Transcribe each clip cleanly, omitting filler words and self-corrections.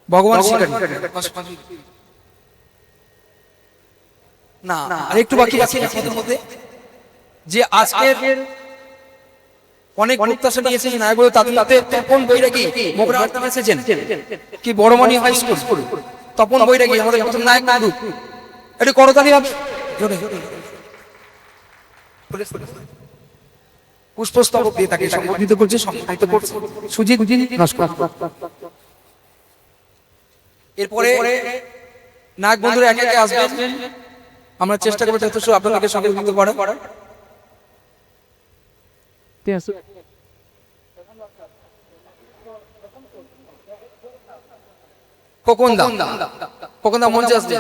ভগবান শিকারী না আরেকটু বাকি আছে এর মধ্যে যে আজকের অনেক প্রত্যাশা নিয়েছে নায়ক তাদের তপন বৈরাগী মোগরা আর্তা এসেছেন কি বড়মানি হাই স্কুল তপন বৈরাগী আমাদের প্রথম নায়ক বন্ধু একটু করতালি হবে জোরে পুষ্পস্তবক দিয়ে তাকে সম্বোধিত করছে সম্মানিত করছে সুজিত নমস্কার। এরপরে নায়ক বন্ধুরা একে একে আসবেন আমরা চেষ্টা করব যথেষ্ট আপনাদেরকে সংযুক্ত করার কোকন্দা মঞ্চে আসবে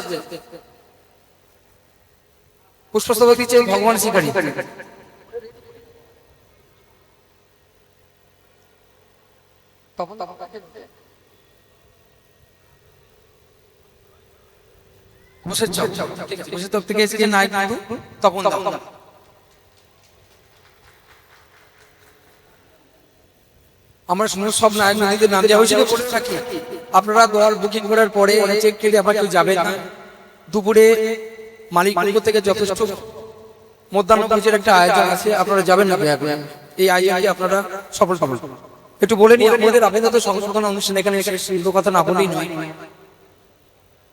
পুষ্পস্তবক দিচ্ছে ভগবান শিকারী থেকে এসে নায়ক তপন আমরা সব নায়ক নায়কদের নাম দেওয়া হয়েছিল করে থাকি আপনারা দল বুকিং করার পরে চেক কেটে আবার কেউ যাবেন না দুপুরে মালিক থেকে যথেষ্ট মধ্যাহ্ন ভোজের একটা আয়োজন আছে আপনারা যাবেন না এই আয়োজনকে আপনারা সফল একটু বলে নিই আমাদের আবেদন সংশোধন অনুষ্ঠান এখানে শিল্প কথা না বলেই নয়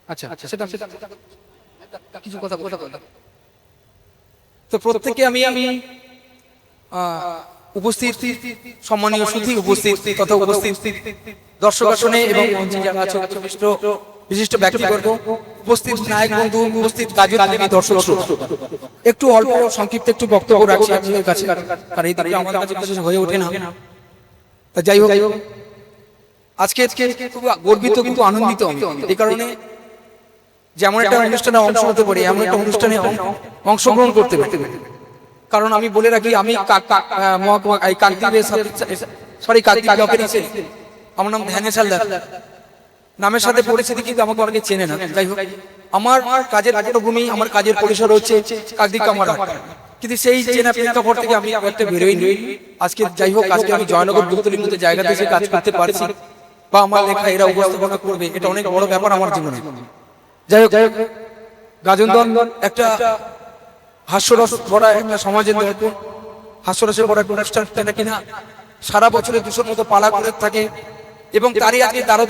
আচ্ছা সেটা কিছু কথা তো প্রত্যেককে আমি উপস্থিত সম্মানীয় সুধী উপস্থিত তথা উপস্থিত দর্শক আসনে এবং যারা আছে বিশিষ্ট ব্যক্তিবর্গ উপস্থিত নায়ক বন্ধু উপস্থিত কাজের দর্শক একটু অল্প সংক্ষিপ্ত একটু বক্তব্য রাখছি আপনাদের কাছে কারণ এই দিকটা আমাদের কাছে বিশেষ হয়ে ওঠে না তা যাই হোক আজকে খুব গর্বিত কিন্তু আনন্দিত এই কারণে যেমন একটা অনুষ্ঠানে অংশ হতে পারি এমন একটা অনুষ্ঠানে অংশগ্রহণ করতে পারি কারণ আমি বলে রাখি আমি আমার নাম ধ্যানেশ হালদার নামের সাথে পরিচিতি কিন্তু আমাকে অনেকে চেনে না যাই হোক আমার কাজের পটভূমি আমার কাজের পরিসর হচ্ছে কাকদ্বীপ কামারহাট কিন্তু সেই চেনা প্রেক্ষাপট থেকে আমি একটা বেরোই আজকে যাই হোক আজকে আমি জয়নগর দুর্গতলির মধ্যে জায়গাতে এসে কাজ করতে পারছি বা আমার লেখা এরা উপস্থাপনা করবে এটা অনেক বড় ব্যাপার আমার জীবনে যাই হোক গাজনদন একটা হাস্যরস ভরা একটা সমাজের দর্পণ হাস্যরসের ভরা একটা অনুষ্ঠান কিনা সারা বছরে 200 মতো পালা করে থাকে এবং তারই আজকে তারও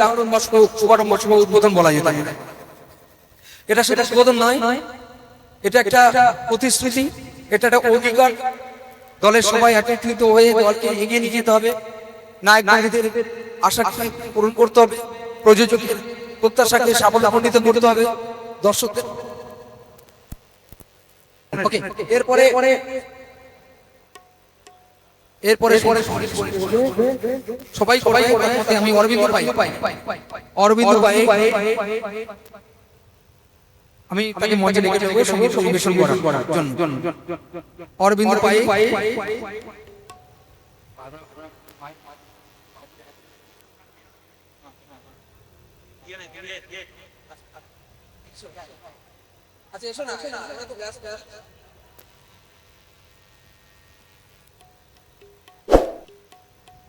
শুভারম্ভ শুভ উদ্বোধন বলা যেতে পারে এটা সেটা উদ্বোধন নয় এটা একটা প্রতিশ্রুতি এটা একটা অঙ্গীকার দলের সবাই একত্রিত হয়ে দলকে এগিয়ে নিয়ে যেতে হবে নায়ক নায়কদের আশাকে পূরণ করতে হবে প্রযোজকের প্রত্যাশাকে সাফল্যমণ্ডিত করতে হবে দর্শকদের ওকে এরপরে সবাই আমি অরবিন্দ পাই আমি তাকে মঞ্চে ডেকে নেব সঙ্গীত পরিবেশন করার জন্য অরবিন্দ পাই আচ্ছা এসো না তো ব্যস্ত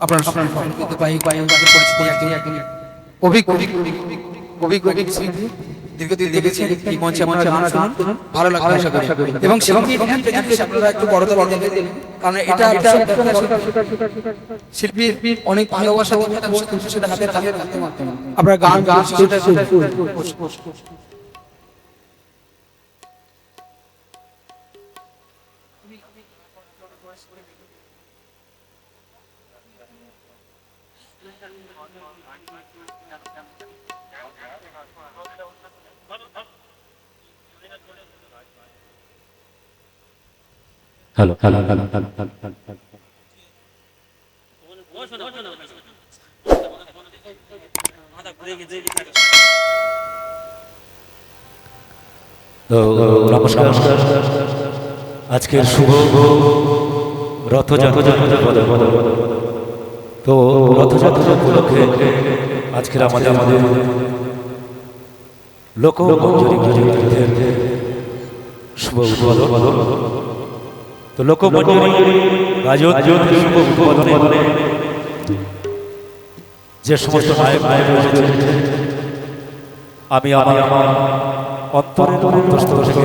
আপনার দীর্ঘদিন দেখেছেন এই মঞ্চে আপনারা গান শুনুন ভালো লাগবে আশা করি এবং আপনারা একটু বড় কারণ এটা শিল্পীর অনেক ভালোবাসা সেটা হাতে আপনারা গান হ্যালো নমস্কার আজকের শুভ রথযাত্রা তো রথযাত্রা উপলক্ষে আজকের আমাদের লোকমঞ্জরি শুভ উদ্বোধন তো লোকমঞ্জরি শুভ উদ্বোধনে যে সমস্ত নায়ক নায়ক রয়েছে, আমি আমার অন্তরের অন্তঃস্থল থেকে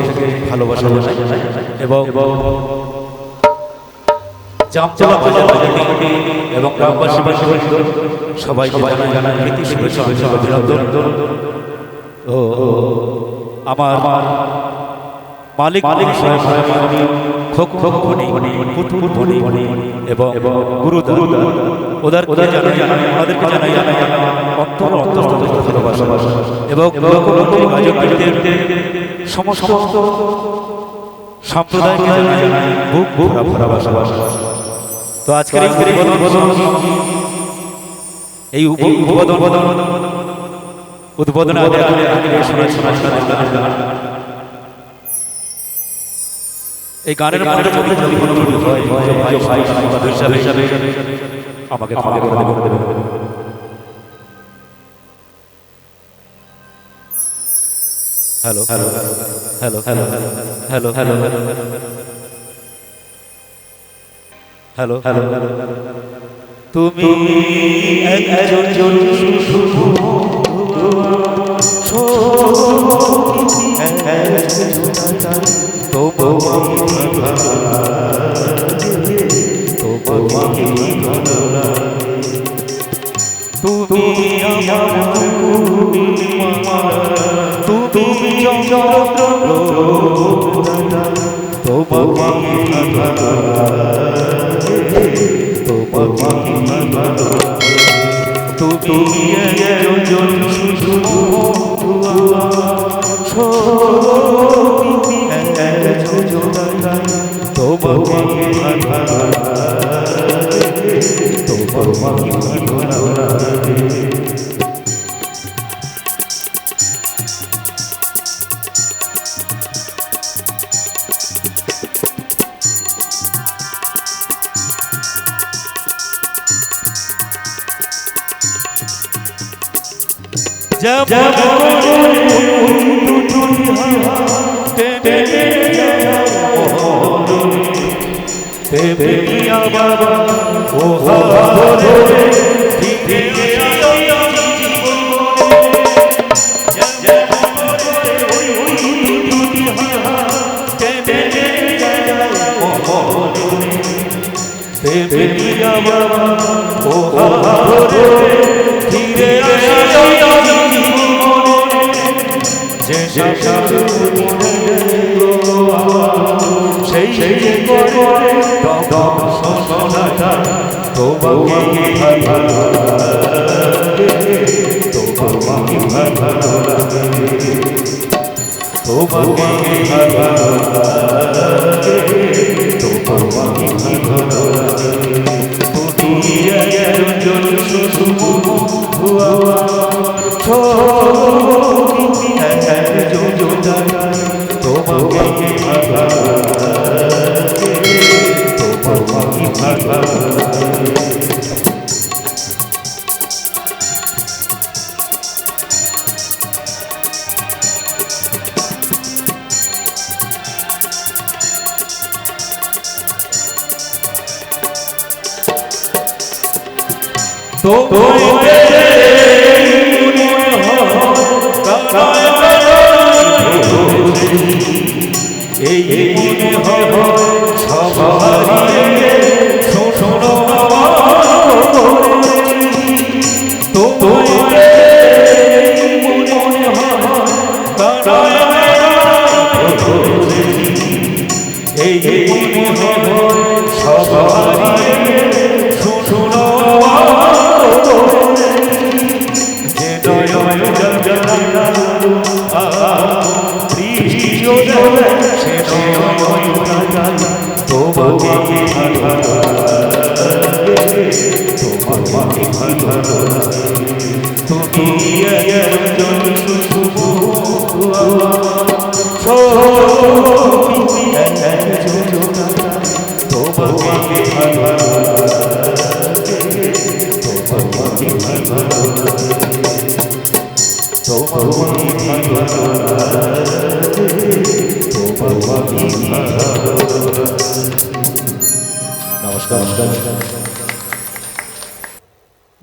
ভালোবাসা জানাই এবং জামতলা বাজার এবং গ্রামবাসী সবাইকে জানাই প্রীতি শুভেচ্ছা অভিনন্দন। ও আমার মালিক খোক ধনী পুতুল ধনী এবং গুরুদা ওদেরকে জানাই অন্তর অন্তঃস্থল থেকে ভালোবাসা এবং সমস্ত সম্প্রদায়কে জানাই বুক ভরা ভালোবাসা। তো আজকের এই উদ্বোধনে এই গানের আমাকে ক্ষমা করে দেবেন। Hello hello hello hello hello hello hello hello তুমি একজন তুমি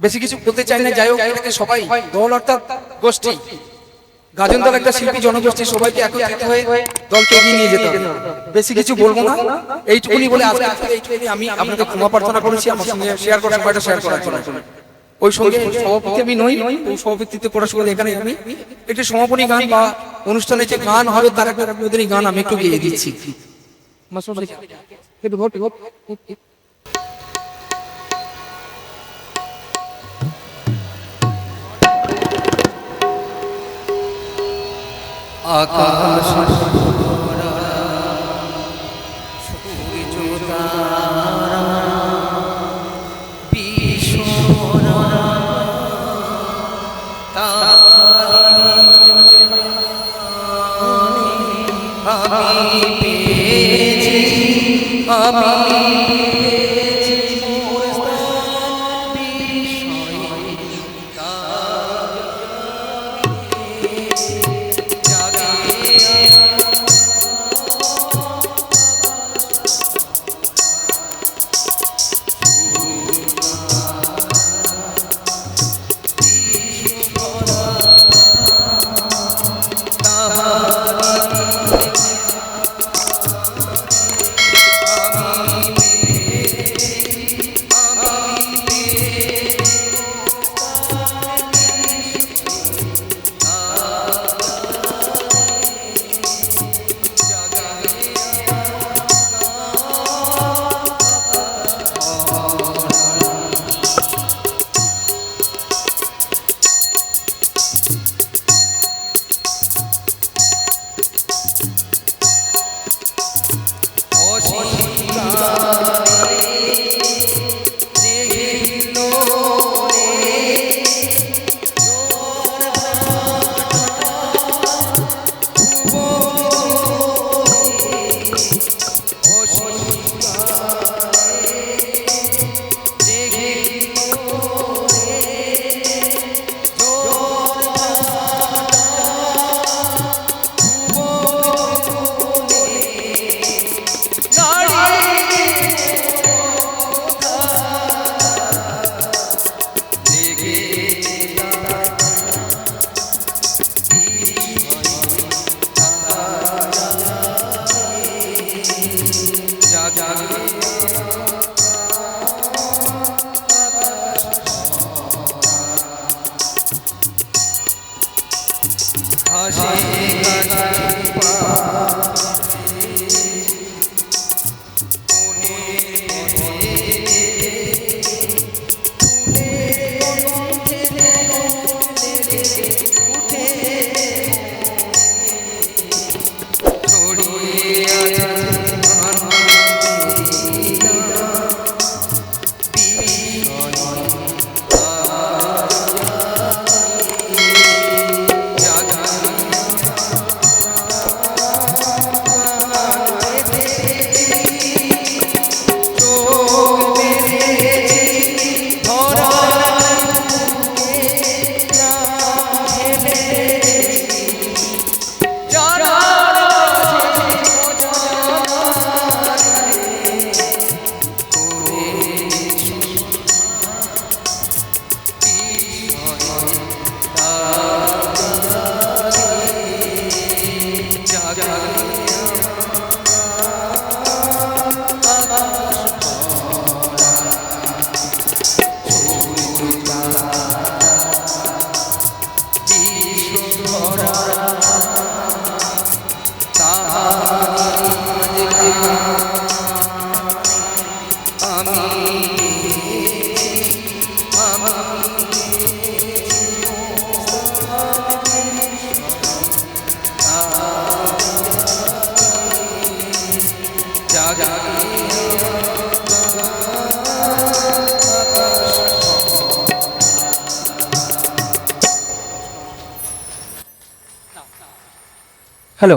বেশি কিছু বলতে চাই না। যাই হোক, এটাকে সবাই দল অর্থাৎ গোষ্ঠী, গাজন দল একটা শিল্পী জনগোষ্ঠী, সবাইকে একত্রিত হয়ে দলকে এগিয়ে নিয়ে যেতে হবে। বেশি কিছু বলবো না, এইটুকুনি বলে আজকে এইটুকুনি আমি আপনাদের ক্ষমা প্রার্থনা করেছি আমার সঙ্গে শেয়ার করার সময়টা শেয়ার করার জন্য। ওই সঙ্গে সভাপতি আমি নই, ওই সভাপতিত্বে পড়াশোনা এখানে আমি একটি সমাপনী গান বা অনুষ্ঠানে যে গান হবে তার একটা উদ্বোধনী গান আমি একটু গেয়ে দিচ্ছি। আকাশ হ্যালো।